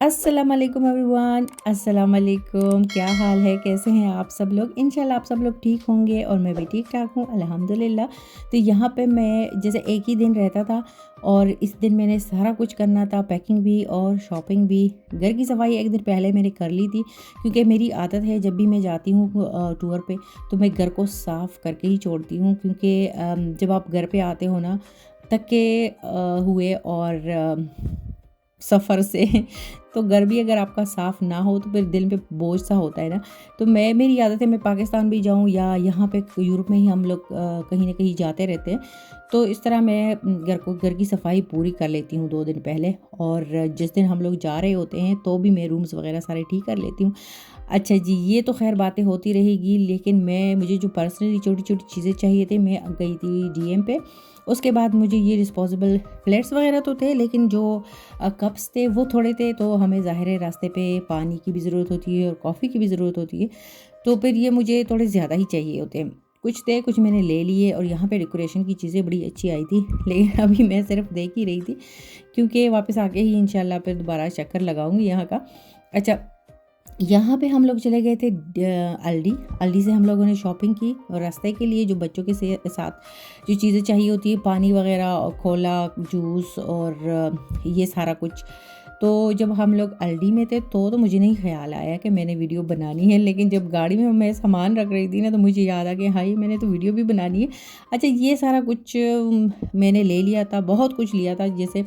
अस्सलाम वालेकुम एवरीवन, अस्सलाम वालेकुम। क्या हाल है, कैसे हैं आप सब लोग? इंशाल्लाह आप सब लोग ठीक होंगे और मैं भी ठीक ठाक हूँ अल्हम्दुलिल्लाह। तो यहाँ पे मैं जैसे एक ही दिन रहता था और इस दिन मैंने सारा कुछ करना था, पैकिंग भी और शॉपिंग भी। घर की सफाई एक दिन पहले मैंने कर ली थी क्योंकि मेरी आदत है जब भी मैं जाती हूँ टूर पे तो मैं घर को साफ़ करके ही छोड़ती हूँ क्योंकि जब आप घर पे आते हो ना थके हुए और सफ़र से तो घर भी अगर आपका साफ़ ना हो तो फिर दिल पे बोझ सा होता है ना। तो मेरी आदत है मैं पाकिस्तान भी जाऊँ या यहाँ पे यूरोप में ही हम लोग कहीं ना कहीं जाते रहते हैं। तो इस तरह मैं घर की सफाई पूरी कर लेती हूँ 2 दिन पहले। और जिस दिन हम लोग जा रहे होते हैं तो भी मैं रूम्स वगैरह सारे ठीक कर लेती हूँ। अच्छा जी, ये तो खैर बातें होती रहेगी, लेकिन मुझे जो पर्सनली छोटी छोटी चीज़ें चाहिए थी, मैं गई थी डीएम पे। उसके बाद मुझे ये डिस्पोजेबल प्लेट्स वगैरह तो थे, लेकिन जो कप्स थे वो थोड़े थे। तो हमें ज़ाहिर है रास्ते पे पानी की भी ज़रूरत होती है और कॉफ़ी की भी ज़रूरत होती है, तो फिर ये मुझे थोड़े ज़्यादा ही चाहिए होते हैं। कुछ थे, कुछ मैंने ले लिए और यहाँ पे डेकोरेशन की चीज़ें बड़ी अच्छी आई थी लेकिन अभी मैं सिर्फ देख ही रही थी क्योंकि वापस आके ही इंशाल्लाह फिर दोबारा चक्कर लगाऊंगी यहाँ का। अच्छा, यहाँ पे हम लोग चले गए थे अल्डी। अल्डी से हम लोगों ने शॉपिंग की और रास्ते के लिए जो बच्चों के साथ जो चीज़ें चाहिए होती है, पानी वगैरह और कोला जूस और ये सारा कुछ। तो जब हम लोग अल्डी में थे तो मुझे नहीं ख्याल आया कि मैंने वीडियो बनानी है, लेकिन जब गाड़ी में मैं सामान रख रही थी ना तो मुझे याद आ गया, हाँ ये मैंने तो वीडियो भी बनानी है। अच्छा, ये सारा कुछ मैंने ले लिया था, बहुत कुछ लिया था जैसे,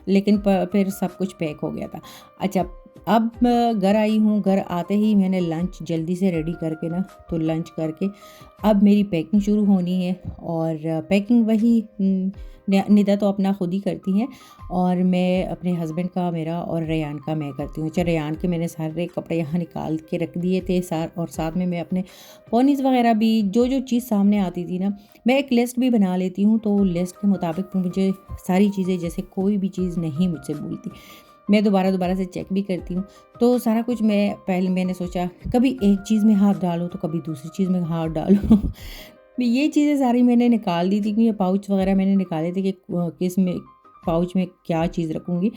लेकिन फिर सब कुछ पैक हो गया था। अच्छा, अब मैं घर आई हूँ, घर आते ही मैंने लंच जल्दी से रेडी करके ना, तो लंच करके अब मेरी पैकिंग शुरू होनी है। और पैकिंग वही निदा तो अपना खुद ही करती हैं और मैं अपने हस्बैंड का मेरा और रेयान का मैं करती हूँ। अच्छा, रेयान के मैंने सारे कपड़े यहाँ निकाल के रख दिए थे और साथ में मैं अपने पोनीज़ वगैरह भी जो जो चीज़ सामने आती थी ना, मैं एक लिस्ट भी बना लेती हूँ। तो लिस्ट के मुताबिक मुझे सारी चीज़ें, जैसे कोई भी चीज़ नहीं मुझसे भूलती, मैं दोबारा दोबारा से चेक भी करती हूँ। तो सारा कुछ मैंने सोचा कभी एक चीज़ में हाथ डालो तो कभी दूसरी चीज़ में हाथ डालो ये चीज़ें सारी मैंने निकाल दी थी कि ये पाउच वगैरह मैंने निकाले थे कि किस में पाउच में क्या चीज़ रखूँगी।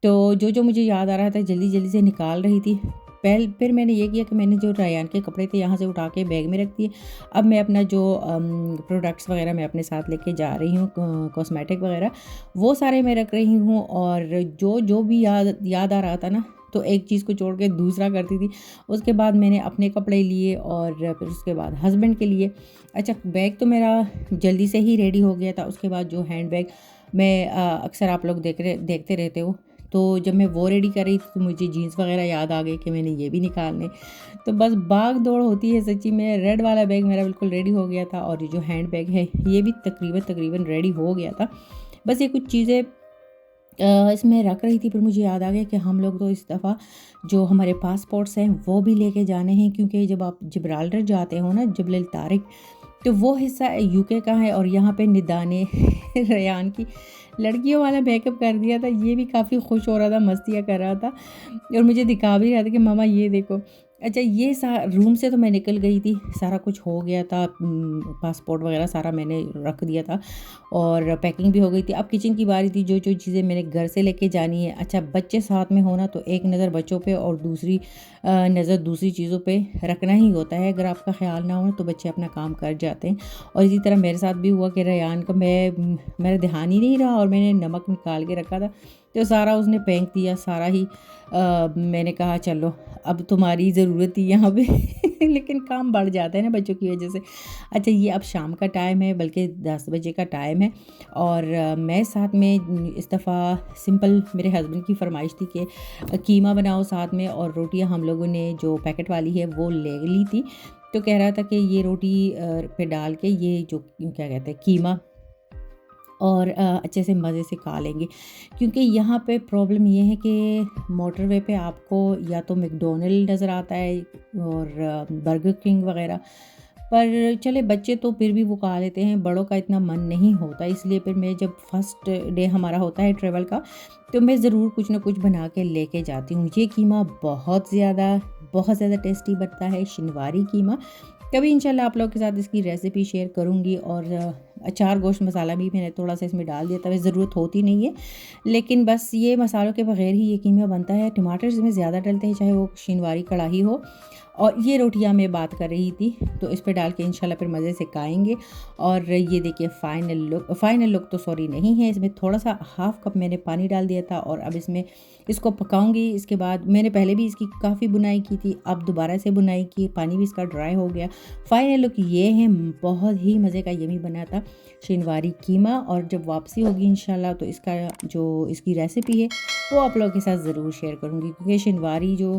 तो जो जो मुझे याद आ रहा था जल्दी जल्दी से निकाल रही थी। फिर मैंने ये किया कि मैंने जो रायान के कपड़े थे यहाँ से उठा के बैग में रख दिए। अब मैं अपना जो प्रोडक्ट्स वगैरह मैं अपने साथ लेके जा रही हूँ, कॉस्मेटिक वगैरह वो सारे मैं रख रही हूँ। और जो जो भी याद आ रहा था ना, तो एक चीज़ को छोड़ के दूसरा करती थी। उसके बाद मैंने अपने कपड़े लिए और फिर उसके बाद हस्बैंड के लिए। अच्छा, बैग तो मेरा जल्दी से ही रेडी हो गया था। उसके बाद जो हैंड बैग मैं अक्सर आप लोग देखते रहते हो, तो जब मैं वो रेडी कर रही थी तो मुझे जीन्स वगैरह याद आ गई कि मैंने ये भी निकालने। तो बस भाग दौड़ होती है सच्ची में। रेड वाला बैग मेरा बिल्कुल रेडी हो गया था और ये जो हैंड बैग है ये भी तकरीबन तकरीबन रेडी हो गया था। बस ये कुछ चीज़ें इसमें रख रही थी, फिर मुझे याद आ गया कि हम लोग तो इस दफ़ा जो हमारे पासपोर्ट्स हैं वो भी लेके जाने हैं, क्योंकि जब आप जिब्राल्टर जाते हो ना, जबल तारिक, तो वो हिस्सा यूके का है। और यहाँ पे निदा ने रेयान की लड़कियों वाला मेकअप कर दिया था। ये भी काफ़ी खुश हो रहा था, मस्तियाँ कर रहा था और मुझे दिखा भी रहा था कि मामा ये देखो। अच्छा, ये रूम से तो मैं निकल गई थी, सारा कुछ हो गया था, पासपोर्ट वगैरह सारा मैंने रख दिया था और पैकिंग भी हो गई थी। अब किचन की बारी थी, जो जो चीज़ें मैंने घर से लेके जानी है। अच्छा, बच्चे साथ में होना तो एक नज़र बच्चों पे और दूसरी नज़र दूसरी चीज़ों पे रखना ही होता है। अगर आपका ख्याल ना हो तो बच्चे अपना काम कर जाते हैं। और इसी तरह मेरे साथ भी हुआ कि रेयान का मेरा ध्यान ही नहीं रहा और मैंने नमक निकाल के रखा था, तो सारा उसने फेंक दिया सारा ही। मैंने कहा चलो अब तुम्हारी ज़रूरत थी यहाँ पे लेकिन काम बढ़ जाता है ना बच्चों की वजह से। अच्छा, ये अब शाम का टाइम है, बल्कि 10 बजे का टाइम है और मैं साथ में इस दफ़ा सिंपल, मेरे हस्बैंड की फरमाइश थी कि कीमा बनाओ साथ में, और रोटियां हम लोगों ने जो पैकेट वाली है वो ले ली थी। तो कह रहा था कि ये रोटी पे डाल के ये जो क्या कहते हैं कीमा, और अच्छे से मज़े से खा लेंगे। क्योंकि यहाँ पे प्रॉब्लम ये है कि मोटरवे पे आपको या तो मैकडॉनल्ड नज़र आता है और बर्गर किंग वगैरह, पर चले बच्चे तो फिर भी वो खा लेते हैं, बड़ों का इतना मन नहीं होता। इसलिए फिर मैं जब फर्स्ट डे हमारा होता है ट्रैवल का, तो मैं ज़रूर कुछ ना कुछ बना के लेके जाती हूँ। ये कीमा बहुत ज़्यादा टेस्टी बनता है, शिनवारी कीमा। कभी इंशाल्लाह आप लोग के साथ इसकी रेसिपी शेयर करूँगी और अचार गोश्त मसाला भी मैंने थोड़ा सा इसमें डाल दिया था, वैसे ज़रूरत होती नहीं है, लेकिन बस ये मसालों के बगैर ही ये कीमा बनता है। टमाटर इसमें ज़्यादा डलते हैं, चाहे वो शिनवारी कढ़ाई हो। और ये रोटियां मैं बात कर रही थी, तो इस पे डाल के इंशाल्लाह फिर मज़े से खाएंगे। और ये देखिए फ़ाइनल लुक तो सॉरी नहीं है, इसमें थोड़ा सा हाफ़ कप मैंने पानी डाल दिया था और अब इसमें इसको पकाऊंगी। इसके बाद मैंने पहले भी इसकी काफ़ी बुनाई की थी, अब दोबारा से बुनाई की, पानी भी इसका ड्राई हो गया। फ़ाइनल लुक ये है, बहुत ही मज़े का यमी बना था शिनवारी कीमा। और जब वापसी होगी इंशाल्लाह तो इसका जो इसकी रेसिपी है वो आप लोगों के साथ ज़रूर शेयर करूँगी, क्योंकि शिनवारी जो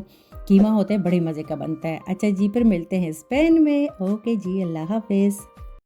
कीमा होता है बड़े मज़े का बनता है। अच्छा जी, फिर मिलते हैं स्पेन में। ओके जी, अल्लाह हाफ़िज़।